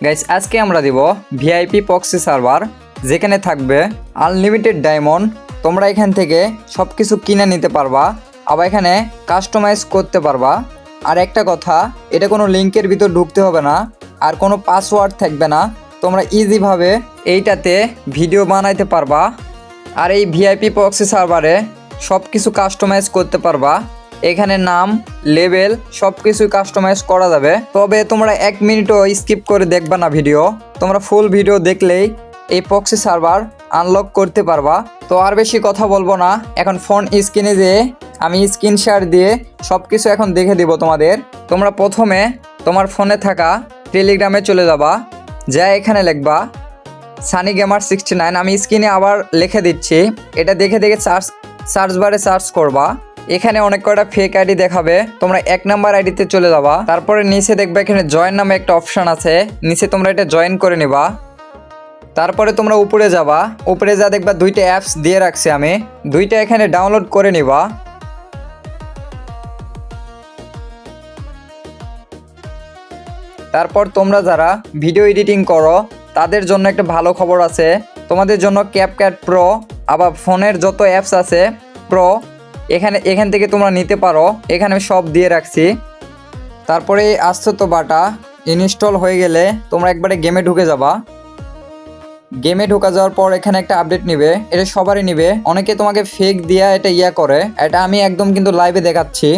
Guys আজকে আমরা দিব ভিআইপি প্রক্সি সার্ভার, যেখানে থাকবে আনলিমিটেড ডায়মন্ড। তোমরা এখান থেকে সব কিছু কিনে নিতে পারবা, আবার এখানে কাস্টমাইজ করতে পারবা। আর একটা কথা, এটা কোনো লিঙ্কের ভিতর ঢুকতে হবে না, আর কোনো পাসওয়ার্ড থাকবে না। তোমরা ইজিভাবে এইটাতে ভিডিও বানাইতে পারবা। আর এই ভিআইপি প্রক্সি সার্ভারে সব কিছু কাস্টমাইজ করতে পারবা। এখানে নাম, লেভেল সব কিছুই কাস্টমাইজ করা যাবে। তবে তোমরা 1 মিনিটও স্কিপ করে দেখবা না ভিডিও, তোমরা ফুল ভিডিও দেখলেই এই প্রক্সি সার্ভার আনলক করতে পারবা। তো আর বেশি কথা বলবো না, এখন ফোন স্ক্রিনে যেয়ে আমি স্ক্রিন শেয়ার দিয়ে সব কিছু এখন দেখে দিব তোমাদের। তোমরা প্রথমে তোমার ফোনে থাকা টেলিগ্রামে চলে যাবা, যা এখানে লিখবা সানি গেমার 69। আমি স্ক্রিনে আবার লিখে দিচ্ছি, এটা দেখে সার্চ বারে সার্চ করবা। এখানে অনেক কয়টা ফেক আইডি দেখাবে, তোমরা 1 নাম্বার আইডিতে চলে যাবা। তারপরে নিচে দেখবে এখানে জয়েন নামে একটা অপশান আছে, নিচে তোমরা এটা জয়েন করে নিবা। তারপরে তোমরা উপরে যাবা, উপরে যা দেখবা 2টা অ্যাপস দিয়ে রাখছি আমি, 2টা এখানে ডাউনলোড করে নিবা। তারপর তোমরা যারা ভিডিও এডিটিং করো তাদের জন্য একটা ভালো খবর আছে, তোমাদের জন্য ক্যাপকাট প্রো, আবার ফোনের যত অ্যাপস আছে প্রো এখান থেকে তোমরা নিতে পারো। এখানে আমি সব দিয়ে রাখছি। তারপরে আসছে তো বাটা ইনস্টল হয়ে গেলে তোমরা একবারে গেমে ঢুকে যাবা। গেমে ঢোকা যাওয়ার পর এখানে একটা আপডেট নিবে, এটা সবারই নিবে। অনেকে তোমাকে ফেক দিয়া এটা করে, এটা আমি একদম কিন্তু লাইভে দেখাচ্ছি।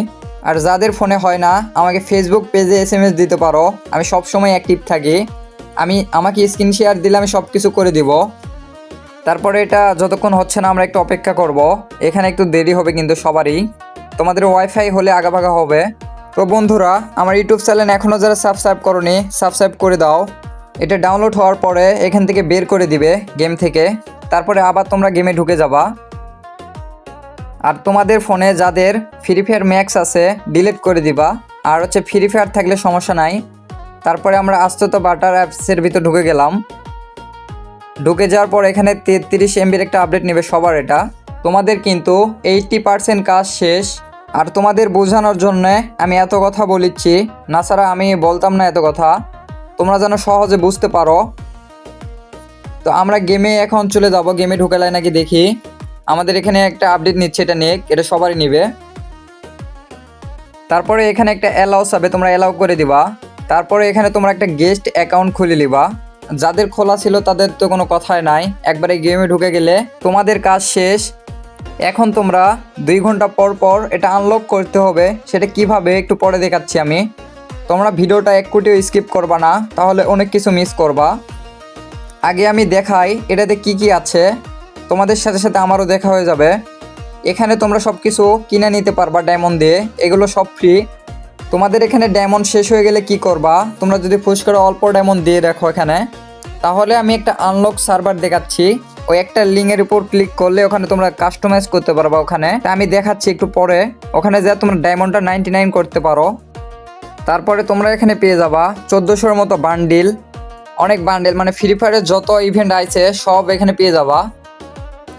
আর যাদের ফোনে হয় না, আমাকে ফেসবুক পেজে SMS দিতে পারো, আমি সব সময় অ্যাক্টিভ থাকি। আমাকে স্ক্রিন শেয়ার দিলে আমি সব কিছু করে দিব। তারপরে এটা যতক্ষণ হচ্ছে না আমরা একটু অপেক্ষা করব, এখানে একটু দেরি হবে কিন্তু সবারই। তোমাদের ওয়াইফাই হলে আগাভাগা হবে। তো বন্ধুরা, আমার ইউটিউব চ্যানেল এখনও যারা সাবস্ক্রাইব করোনি সাবস্ক্রাইব করে দাও। এটা ডাউনলোড হওয়ার পরে এখান থেকে বের করে দিবে গেম থেকে, তারপরে আবার তোমরা গেমে ঢুকে যাবা। আর তোমাদের ফোনে যাদের ফ্রি ফায়ার ম্যাক্স আছে ডিলিট করে দিবা, আর হচ্ছে ফ্রি ফায়ার থাকলে সমস্যা নাই। তারপরে আমরা আস্তে তো বাটার অ্যাপসের ভিতর ঢুকে গেলাম। ঢুকে যাওয়ার পর এখানে 33 MBর একটা আপডেট নেবে সবার। এটা তোমাদের কিন্তু 80% কাজ শেষ। আর তোমাদের বোঝানোর জন্য আমি এত কথা বলিচ্ছি, না ছাড়া আমি বলতাম না এত কথা, তোমরা যেন সহজে বুঝতে পারো। তো আমরা গেমে এখন চলে যাব, গেমে ঢুকালাই নাকি দেখি। আমাদের এখানে একটা আপডেট নিচ্ছে, এটা নেক, এটা সবারই নিবে। তারপরে এখানে একটা অ্যালাউস হবে, তোমরা অ্যালাউ করে দিবা। তারপরে এখানে তোমরা একটা গেস্ট অ্যাকাউন্ট খুলে নিবা। যাদের খোলা ছিল তাদের তো কোনো কথাই নাই, একবারে গেমে ঢুকে গেলে তোমাদের কাজ শেষ। এখন তোমরা 2 ঘন্টা পর পর এটা আনলক করতে হবে, সেটা কিভাবে একটু পরে দেখাচ্ছি আমি। তোমরা ভিডিওটা 1 কোটিও স্কিপ করবা না, তাহলে অনেক কিছু মিস করবা। আগে আমি দেখাই এটাতে কি আছে, তোমাদের সাথে সাথে আমারও দেখা হয়ে যাবে। এখানে তোমরা সব কিছু কিনে নিতে পারবা ডায়মন্ড দিয়ে, এগুলো সব ফ্রি। তোমাদের এখানে ডায়মন্ড শেষ হয়ে গেলে কি করবা, তোমরা যদি পুশ করে অল্প ডায়মন্ড দিয়ে রাখো এখানে, তাহলে আমি একটা আনলক সার্ভার দেখাচ্ছি। ওই একটা লিঙ্কের উপর ক্লিক করলে ওখানে তোমরা কাস্টমাইজ করতে পারবা। ওখানে আমি দেখাচ্ছি একটু পরে, ওখানে যা তোমরা ডায়মন্ডটা 99 করতে পারো। তারপরে তোমরা এখানে পেয়ে যাবা 1400-এর মতো বান্ডিল, অনেক বান্ডিল, মানে ফ্রি ফায়ারের যত ইভেন্ট আছে সব এখানে পেয়ে যাবা।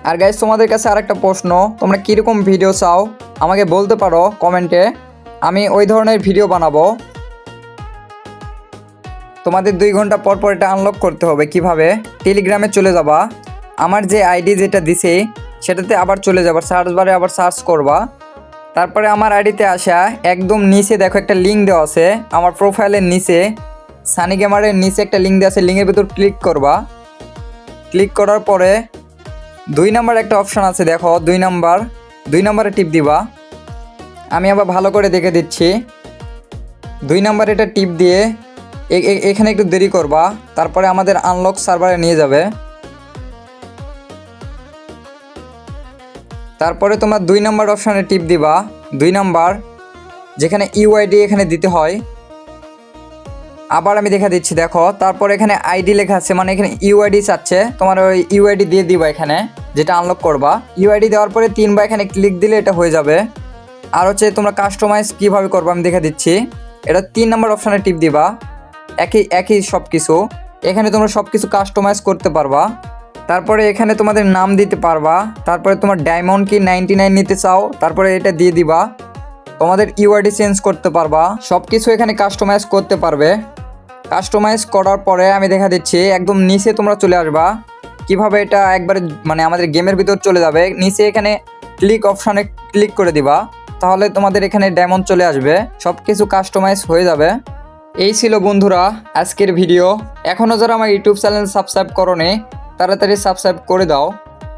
আর গাইস, তোমাদের কাছে আরেকটা প্রশ্ন, তোমরা কীরকম ভিডিও চাও আমাকে বলতে পারো কমেন্টে, আমি ওই ধরনের ভিডিও বানাবো। তোমাদের 2 ঘন্টা পর পর এটা আনলক করতে হবে। কিভাবে, টেলিগ্রামে চলে যাবা, আমার যে আইডি যেটা দিছি সেটাতে আবার চলে যাবা, সার্চ বারে আবার সার্চ করবা। তারপরে আমার আইডিতে আসা একদম নিচে দেখো একটা লিঙ্ক দেওয়া আছে, আমার প্রোফাইলের নিচে সানি গেমারের নিচে একটা লিঙ্ক দেওয়া আছে, লিঙ্কের ভিতর ক্লিক করবা। ক্লিক করার পরে 2 নাম্বার একটা অপশান আছে, দেখো 2 নাম্বারে টিপ দিবা। আমি আবার ভালো করে দেখে দিচ্ছি। 2 নাম্বারে এটা টিপ দিয়ে এখানে একটু দেরি করবা, তারপরে আমাদের আনলক সার্ভারে নিয়ে যাবে। তারপরে তোমরা 2 নাম্বার অপশানে টিপ দিবা, 2 নাম্বার যেখানে ইউআইডি এখানে দিতে হয়। আবার আমি দেখা দিচ্ছি, দেখো তারপর এখানে আইডি লেখা আছে, মানে এখানে ইউআইডি চাচ্ছে, তোমার ওই ইউআইডি দিয়ে দিবা এখানে যেটা আনলক করবা। ইউআইডি দেওয়ার পরে 3 বার এখানে ক্লিক দিলে এটা হয়ে যাবে। আর হচ্ছে তোমরা কাস্টমাইজ কীভাবে করবা আমি দেখা দিচ্ছি, এটা 3 নাম্বার অপশানে টিপ দিবা। একই সব কিছু, এখানে তোমরা সব কিছু কাস্টমাইজ করতে পারবা। তারপরে এখানে তোমাদের নাম দিতে পারবা। তারপরে তোমার ডায়মন্ড কি 99 নিতে চাও, তারপরে এটা দিয়ে দিবা। তোমাদের ইউআইডি চেঞ্জ করতে পারবা, সব কিছু এখানে কাস্টমাইজ করতে পারবে। কাস্টমাইজ করার পরে আমি দেখা দিচ্ছি একদম নিচে তোমরা চলে আসবা। কিভাবে এটা একবারে মানে আমাদের গেমের ভিতর চলে যাবে, নিচে এখানে ক্লিক অপশানে ক্লিক করে দিবা, তাহলে তোমাদের এখানে ডায়মন্ড চলে আসবে, সব কিছু কাস্টমাইজ হয়ে যাবে। এই ছিল বন্ধুরা আজকের ভিডিও। এখনও যারা আমার ইউটিউব চ্যানেল সাবস্ক্রাইব করোনি তাড়াতাড়ি সাবস্ক্রাইব করে দাও।